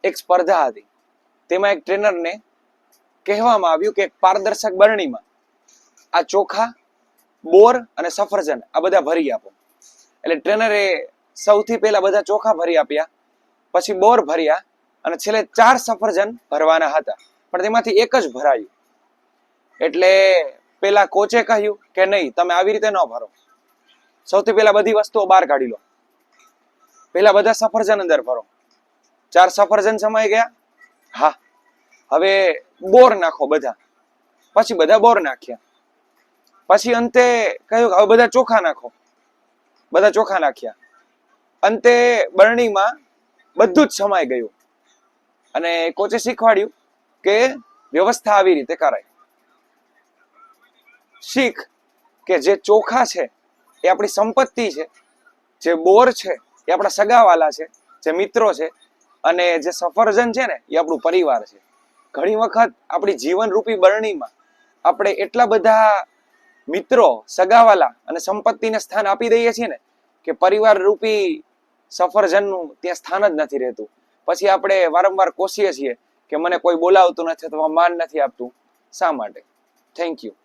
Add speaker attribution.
Speaker 1: એક સ્પર્ધા હતી. તેમાં એક ટ્રેનરને કહેવામાં આવ્યું કે એક પારદર્શક બરણીમાં આ ચોખા, બોર અને સફરજન આ બધા ભરી આપો. એટલે ટ્રેનરે સૌથી પહેલા બધા ચોખા ભરી આપ્યા, પછી બોર ભર્યા અને છેલ્લે 4 સફરજન ભરવાના હતા, પણ તેમાંથી એક જ ભરાયું. એટલે પેલા કોચે કહ્યું કે નહીં, તમે આવી રીતે ન ભરો. સૌથી પહેલા બધી વસ્તુઓ બહાર કાઢી લો. પહેલા બધા સફરજન અંદર ભરો. 4 સફરજન સમાઈ ગયા. હા, હવે બોર નાખો બધા. પછી બધા બોર નાખ્યા. પછી અંતે કહ્યું હવે બધા ચોખા નાખો. બધા ચોખા નાખ્યા. અંતે બરણીમાં બધું જ સમાઈ ગયું અને કોચે શીખવાડ્યું કે વ્યવસ્થા આવી રીતે કરાય. શીખ કે જે ચોખા છે એ આપણી સંપત્તિ છે, જે બોર છે એ આપણા સગાવાલા છે, જે મિત્રો છે, અને જે સફરજન છે ને એ આપણું પરિવાર છે. ઘણી વખત આપણી જીવનરૂપી બરણીમાં આપણે એટલા બધા મિત્રો, સગાવાલા અને સંપત્તિને સ્થાન આપી દઈએ છીએ ને કે પરિવાર રૂપી સફરજનનું ત્યાં સ્થાન જ નથી રહેતું. પછી આપણે વારંવાર કોસીએ છીએ કે મને કોઈ બોલાવતું નથી અથવા માન નથી આપતું. શા માટે? Thank you.